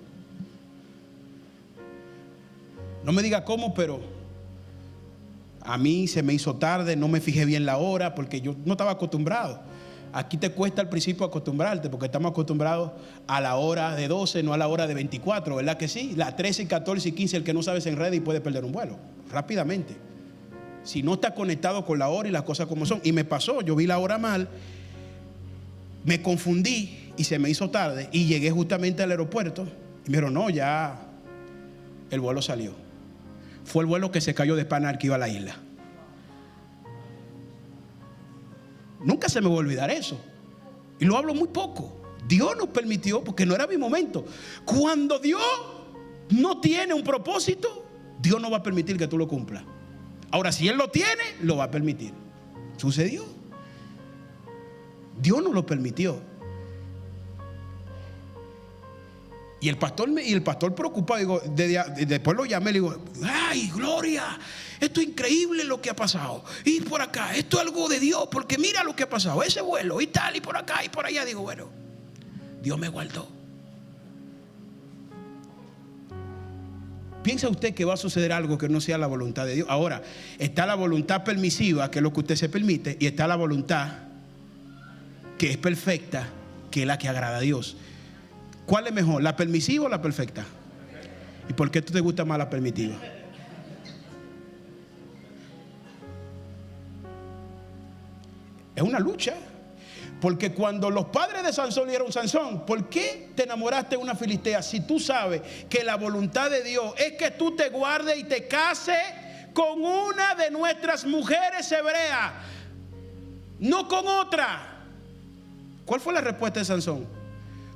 No me diga cómo, pero a mí se me hizo tarde, no me fijé bien la hora porque yo no estaba acostumbrado. Aquí te cuesta al principio acostumbrarte porque estamos acostumbrados a la hora de 12, no a la hora de 24, ¿verdad que sí? Las 13, 14 y 15, el que no sabe se enreda y puede perder un vuelo rápidamente. Si no está conectado con la hora y las cosas como son. Y me pasó, yo vi la hora mal, me confundí y se me hizo tarde y llegué justamente al aeropuerto y me dijeron, no, ya el vuelo salió. Fue el vuelo que se cayó de Spanair que iba a la isla. Nunca se me va a olvidar eso. Y lo hablo muy poco. Dios nos permitió, porque no era mi momento. Cuando Dios no tiene un propósito, Dios no va a permitir que tú lo cumplas. Ahora, si Él lo tiene, lo va a permitir. Sucedió. Dios nos lo permitió. Y el pastor preocupado, digo, después lo llamé y le digo, ay, Gloria, esto es increíble lo que ha pasado. Y por acá, esto es algo de Dios, porque mira lo que ha pasado, ese vuelo y tal, y por acá y por allá. Digo, bueno, Dios me guardó. ¿Piensa usted que va a suceder algo que no sea la voluntad de Dios? Ahora, está la voluntad permisiva, que es lo que usted se permite, y está la voluntad que es perfecta, que es la que agrada a Dios. ¿Cuál es mejor, la permisiva o la perfecta? ¿Y por qué tú te gusta más la permisiva? Es una lucha. Porque cuando los padres de Sansón le dijeron, Sansón, ¿por qué te enamoraste de una filistea si tú sabes que la voluntad de Dios es que tú te guardes y te cases con una de nuestras mujeres hebreas, no con otra? ¿Cuál fue la respuesta de Sansón?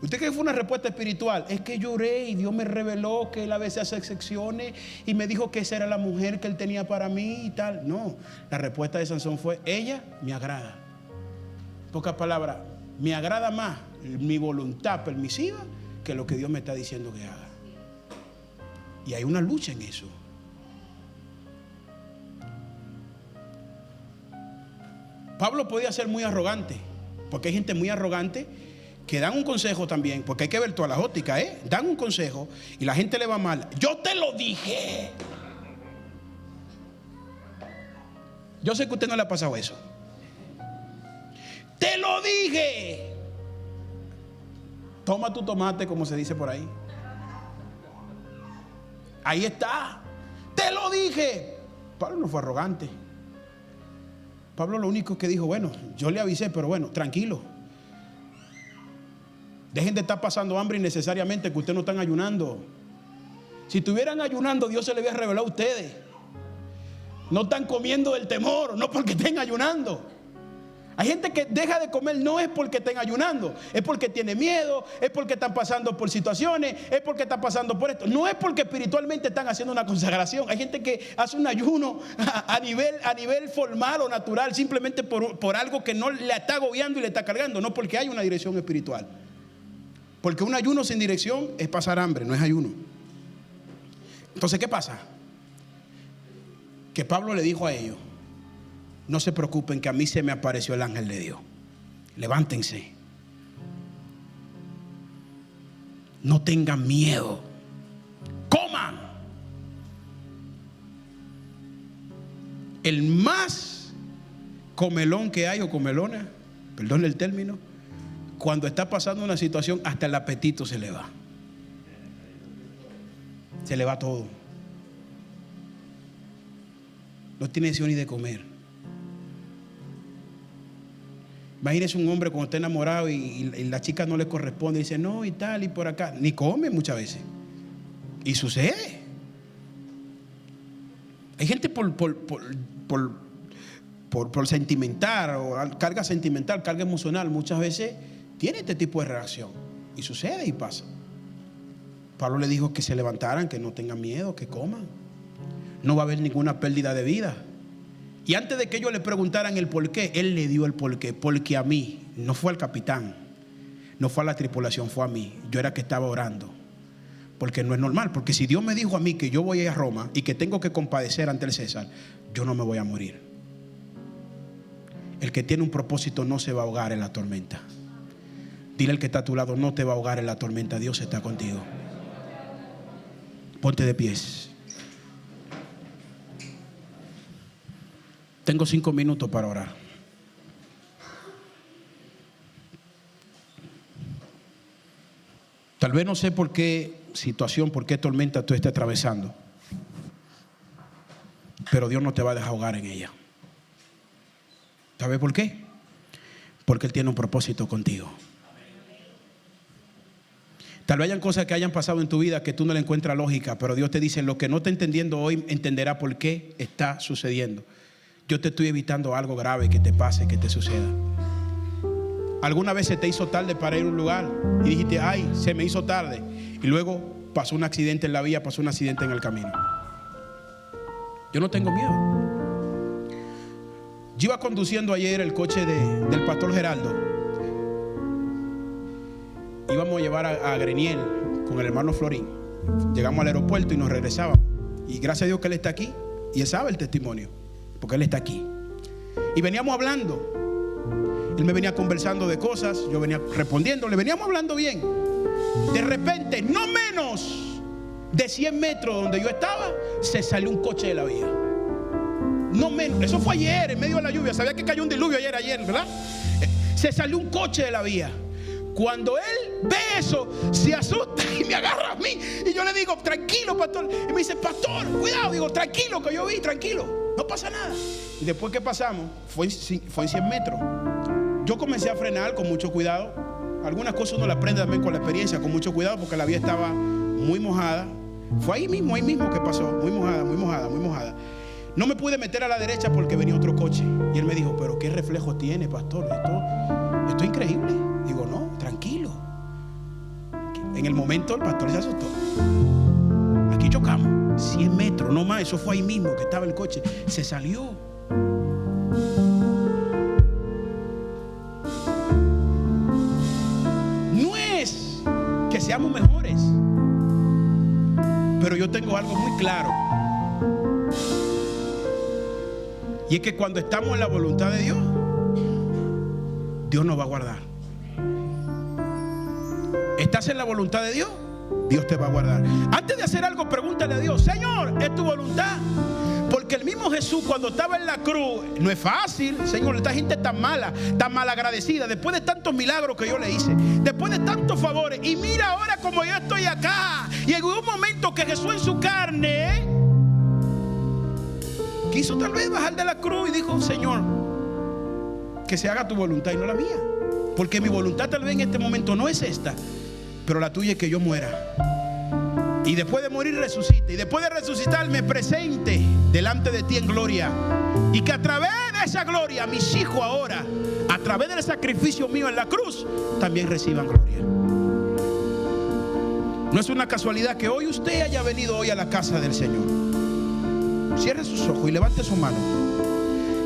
¿Usted cree que fue una respuesta espiritual? Es que lloré y Dios me reveló que él a veces hace excepciones y me dijo que esa era la mujer que él tenía para mí y tal. No, la respuesta de Sansón fue, ella me agrada. En pocas palabras, me agrada más mi voluntad permisiva que lo que Dios me está diciendo que haga. Y hay una lucha en eso. Pablo podía ser muy arrogante, porque hay gente muy arrogante que dan un consejo también, porque hay que ver todas las ópticas, dan un consejo y la gente le va mal. Yo te lo dije. Yo sé que a usted no le ha pasado eso. Te lo dije. Toma tu tomate, como se dice por ahí. Ahí está. Te lo dije. Pablo no fue arrogante. Pablo lo único que dijo, bueno, yo le avisé, pero bueno, tranquilo. Dejen de estar pasando hambre innecesariamente, que ustedes no están ayunando. Si estuvieran ayunando, Dios se le había revelado a ustedes. No están comiendo del temor, no porque estén ayunando. Hay gente que deja de comer no es porque estén ayunando, es porque tiene miedo, es porque están pasando por situaciones, es porque están pasando por esto. No es porque espiritualmente están haciendo una consagración. Hay gente que hace un ayuno a nivel formal o natural, simplemente por algo que no le está agobiando y le está cargando, no porque hay una dirección espiritual. Porque un ayuno sin dirección es pasar hambre, no es ayuno. Entonces, ¿qué pasa? Que Pablo le dijo a ellos: no se preocupen, que a mí se me apareció el ángel de Dios. Levántense. No tengan miedo. Coman. El más comelón que hay, o comelona, perdón el término, cuando está pasando una situación, hasta el apetito se le va. Se le va todo. No tiene deseo ni de comer. Imagínese un hombre cuando está enamorado y la chica no le corresponde y dice no y tal y por acá. Ni come muchas veces. Y sucede. Hay gente por sentimental, o carga sentimental, carga emocional, muchas veces tiene este tipo de reacción. Y sucede y pasa. Pablo le dijo que se levantaran, que no tengan miedo, que coman. No va a haber ninguna pérdida de vida. Y antes de que ellos le preguntaran el por qué, él le dio el por qué. Porque a mí, no fue al capitán, no fue a la tripulación, fue a mí. Yo era que estaba orando. Porque no es normal. Porque si Dios me dijo a mí que yo voy a ir a Roma y que tengo que compadecer ante el César, yo no me voy a morir. El que tiene un propósito no se va a ahogar en la tormenta. Dile al que está a tu lado: no te va a ahogar en la tormenta, Dios está contigo. Ponte de pies. Tengo 5 minutos para orar. Tal vez no sé por qué situación, por qué tormenta tú estés atravesando, pero Dios no te va a dejar ahogar en ella. ¿Sabes por qué? Porque Él tiene un propósito contigo. Tal vez hayan cosas que hayan pasado en tu vida que tú no le encuentras lógica, pero Dios te dice: lo que no está entendiendo hoy, entenderá por qué está sucediendo. Yo te estoy evitando algo grave que te pase, que te suceda. ¿Alguna vez se te hizo tarde para ir a un lugar y dijiste: ay, se me hizo tarde? Y luego pasó un accidente en la vía, pasó un accidente en el camino. Yo no tengo miedo. Yo iba conduciendo ayer el coche del pastor Geraldo. Íbamos a llevar a Greniel con el hermano Florín. Llegamos al aeropuerto y nos regresábamos. Y gracias a Dios que él está aquí y él sabe el testimonio, porque él está aquí. Y veníamos hablando. Él me venía conversando de cosas, yo venía respondiendo, le veníamos hablando bien. De repente, no menos de 100 metros donde yo estaba, se salió un coche de la vía. No menos, eso fue ayer, en medio de la lluvia. Sabía que cayó un diluvio ayer, ¿verdad? Se salió un coche de la vía. Cuando él ve eso, se asusta y me agarra a mí. Y yo le digo: tranquilo, pastor. Y me dice: pastor, cuidado. Digo: tranquilo, que yo vi, tranquilo, no pasa nada. Y después que pasamos, fue en 100 metros. Yo comencé a frenar con mucho cuidado. Algunas cosas uno las aprende también con la experiencia, con mucho cuidado, porque la vía estaba muy mojada. Fue ahí mismo que pasó, muy mojada. No me pude meter a la derecha porque venía otro coche. Y él me dijo: pero qué reflejo tiene, pastor, esto es increíble. Digo: no, tranquilo. En el momento el pastor se asustó. Aquí chocamos 100 metros, no más. Eso fue ahí mismo que estaba el coche. Se salió. No es que seamos mejores, pero yo tengo algo muy claro. Y es que cuando estamos en la voluntad de Dios, Dios nos va a guardar. ¿Estás en la voluntad de Dios? Dios te va a guardar. Antes de hacer algo, pregúntale a Dios: Señor, ¿es tu voluntad? Porque el mismo Jesús, cuando estaba en la cruz, no es fácil. Señor, esta gente tan mala, tan malagradecida, después de tantos milagros que yo le hice, después de tantos favores, y mira ahora como yo estoy acá. Y en un momento que Jesús en su carne quiso tal vez bajar de la cruz y dijo: Señor, que se haga tu voluntad y no la mía. Porque mi voluntad tal vez en este momento no es esta, pero la tuya es que yo muera. Y después de morir resucite. Y después de resucitar me presente delante de ti en gloria. Y que a través de esa gloria mis hijos ahora a través del sacrificio mío en la cruz, también reciban gloria. No es una casualidad que hoy usted haya venido hoy a la casa del Señor. Cierre sus ojos y levante su mano.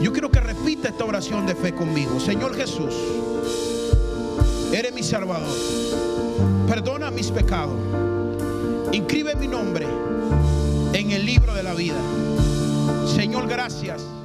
Yo quiero que repita esta oración de fe conmigo. Señor Jesús, eres mi Salvador. Perdona mis pecados. Inscribe mi nombre en el libro de la vida. Señor, gracias